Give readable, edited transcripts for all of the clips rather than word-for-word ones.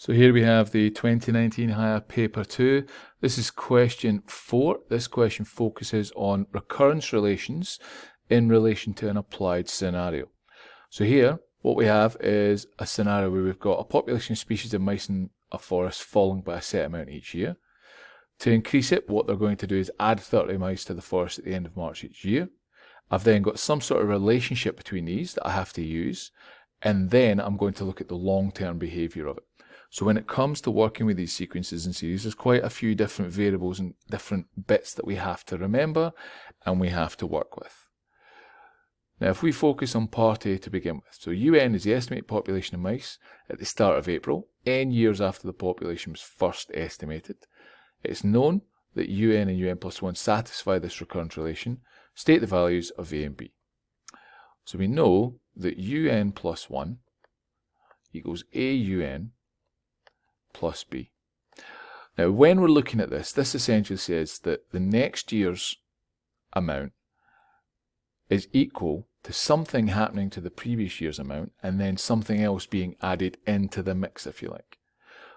So here we have the 2019 Higher Paper 2. This is question 4. This question focuses on recurrence relations in relation to an applied scenario. So here, what we have is a scenario where we've got a population of species of mice in a forest falling by a set amount each year. To increase it, what they're going to do is add 30 mice to the forest at the end of March each year. I've then got some sort of relationship between these that I have to use, and then I'm going to look at the long-term behaviour of it. So when it comes to working with these sequences and series, there's quite a few different variables and different bits that we have to remember and we have to work with. Now, if we focus on part A to begin with, so UN is the estimated population of mice at the start of April, n years after the population was first estimated. It's known that UN and UN plus 1 satisfy this recurrence relation. State the values of A and B. So we know that UN plus 1 equals AUN plus B. Now, when we're looking at this, this essentially says that the next year's amount is equal to something happening to the previous year's amount and then something else being added into the mix, if you like.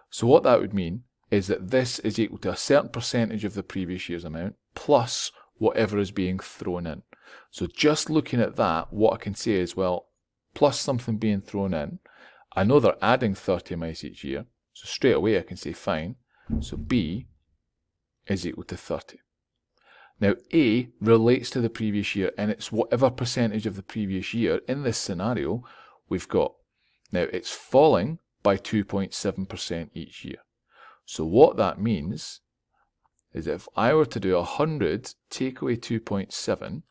So what that would mean is that this is equal to a certain percentage of the previous year's amount plus whatever is being thrown in. So just looking at that, what I can say is, well, plus something being thrown in, I know they're adding 30 mice each year, so straight away I can say fine, so B is equal to 30. Now A relates to the previous year, and it's whatever percentage of the previous year in this scenario we've got. Now it's falling by 2.7% each year. So what that means is that if I were to do 100 take away 2.7,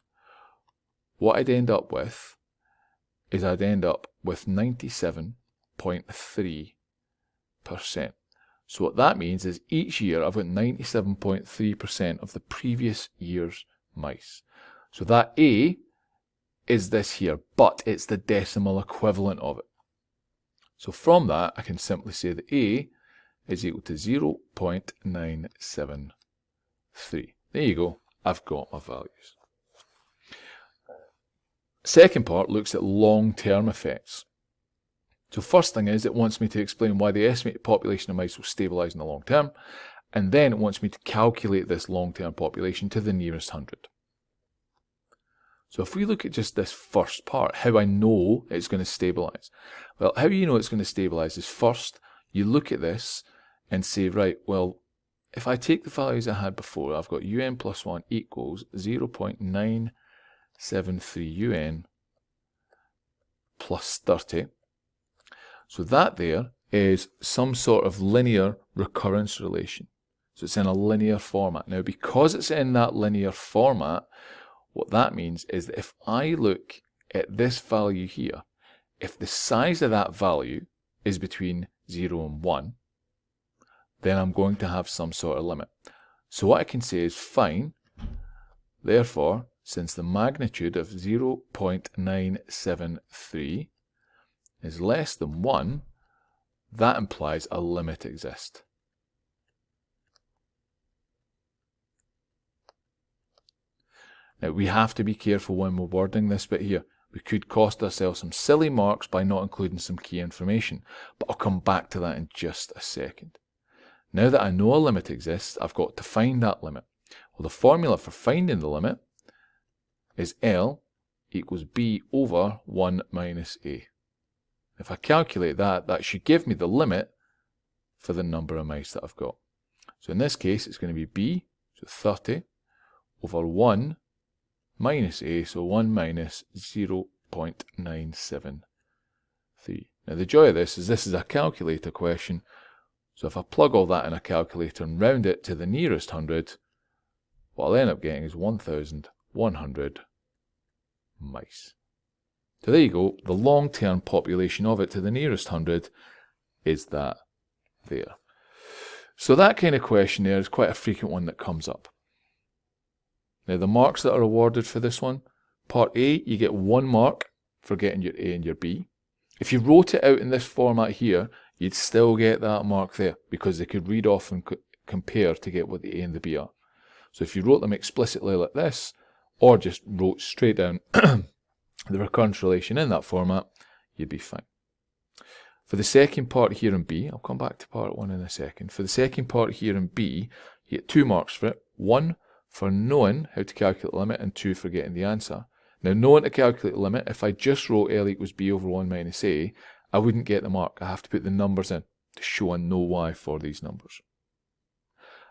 what I'd end up with is I'd end up with 97.3%. So what that means is each year I've got 97.3% of the previous year's mice. So that A is this here, but it's the decimal equivalent of it. So from that I can simply say that A is equal to 0.973. There you go, I've got my values. Second part looks at long-term effects. So first thing is it wants me to explain why the estimated population of mice will stabilise in the long term, and then it wants me to calculate this long-term population to the nearest 100. So if we look at just this first part, how I know it's going to stabilise. Well, how you know it's going to stabilise is first you look at this and say, right, well, if I take the values I had before, I've got UN plus 1 equals 0.973 UN plus 30. So that there is some sort of linear recurrence relation. So it's in a linear format. Now, because it's in that linear format, what that means is that if I look at this value here, if the size of that value is between 0 and 1, then I'm going to have some sort of limit. So what I can say is fine, therefore, since the magnitude of 0.973 is less than 1, that implies a limit exists. Now we have to be careful when we're wording this bit here. We could cost ourselves some silly marks by not including some key information, but I'll come back to that in just a second. Now that I know a limit exists, I've got to find that limit. Well, the formula for finding the limit is L equals B over 1 minus A. If I calculate that, that should give me the limit for the number of mice that I've got. So in this case, it's going to be B, so 30, over 1 minus A, so 1 minus 0.973. Now the joy of this is a calculator question, so if I plug all that in a calculator and round it to the nearest 100, what I'll end up getting is 1,100 mice. So there you go, the long-term population of it to the nearest 100 is that there. So that kind of question there is quite a frequent one that comes up. Now the marks that are awarded for this one, part A, you get 1 mark for getting your A and your B. If you wrote it out in this format here, you'd still get that mark there because they could read off and compare to get what the A and the B are. So if you wrote them explicitly like this, or just wrote straight down the recurrence relation in that format, you'd be fine. For the second part here in B, I'll come back to part 1 in a second. For the second part here in B, you get 2 marks for it. 1 for knowing how to calculate the limit, and 2 for getting the answer. Now, knowing to calculate the limit, if I just wrote L equals B over 1 minus A, I wouldn't get the mark. I have to put the numbers in to show I know why for these numbers.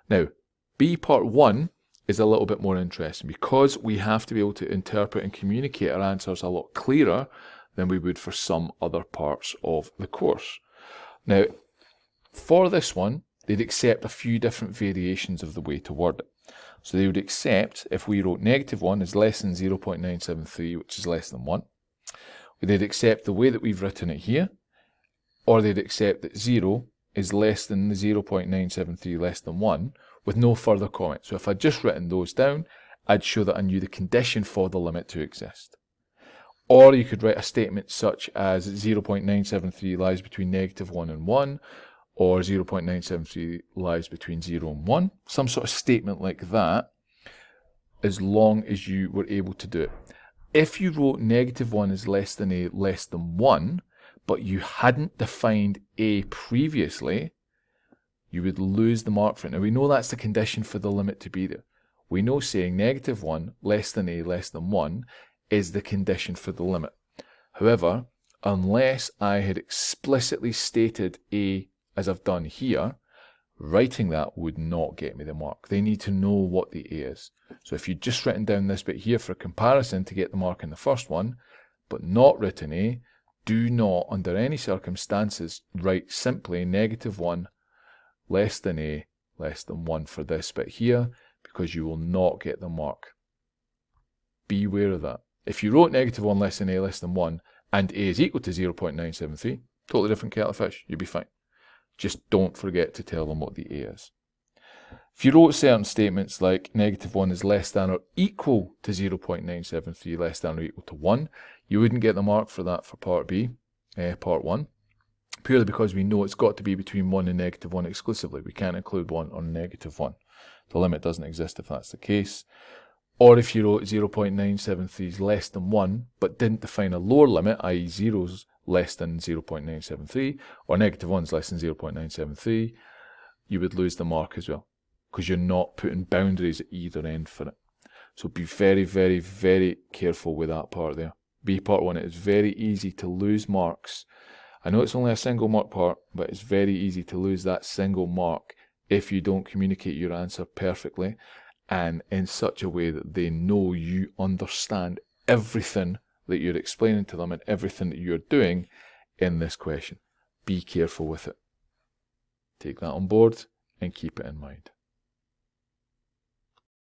Now, B part 1 is a little bit more interesting because we have to be able to interpret and communicate our answers a lot clearer than we would for some other parts of the course. Now, for this one, they'd accept a few different variations of the way to word it. So they would accept if we wrote -1 is less than 0.973, which is less than 1. They'd accept the way that we've written it here, or they'd accept that 0 is less than 0.973 less than 1, with no further comment. So if I'd just written those down, I'd show that I knew the condition for the limit to exist. Or you could write a statement such as 0.973 lies between -1 and 1, or 0.973 lies between 0 and 1. Some sort of statement like that, as long as you were able to do it. If you wrote -1 is less than A less than 1, but you hadn't defined A previously, you would lose the mark for it. Now we know that's the condition for the limit to be there. We know saying -1 less than A less than 1 is the condition for the limit. However, unless I had explicitly stated A as I've done here, writing that would not get me the mark. They need to know what the A is. So if you'd just written down this bit here for comparison to get the mark in the first one, but not written A, do not, under any circumstances, write simply -1 less than A less than 1 for this bit here, because you will not get the mark. Be aware of that. If you wrote -1 less than A less than 1 and A is equal to 0.973, totally different kettle of fish, you'll be fine. Just don't forget to tell them what the A is. If you wrote certain statements like -1 is less than or equal to 0.973 less than or equal to 1, you wouldn't get the mark for that for part B, part 1, purely because we know it's got to be between 1 and -1 exclusively. We can't include 1 or -1. The limit doesn't exist if that's the case. Or if you wrote 0.973 is less than 1, but didn't define a lower limit, i.e. 0 is less than 0.973, or -1 is less than 0.973, you would lose the mark as well, because you're not putting boundaries at either end for it. So be very, very, very careful with that part there. B part 1, it is very easy to lose marks. I know it's only a single mark part, but it's very easy to lose that single mark if you don't communicate your answer perfectly and in such a way that they know you understand everything that you're explaining to them and everything that you're doing in this question. Be careful with it. Take that on board and keep it in mind.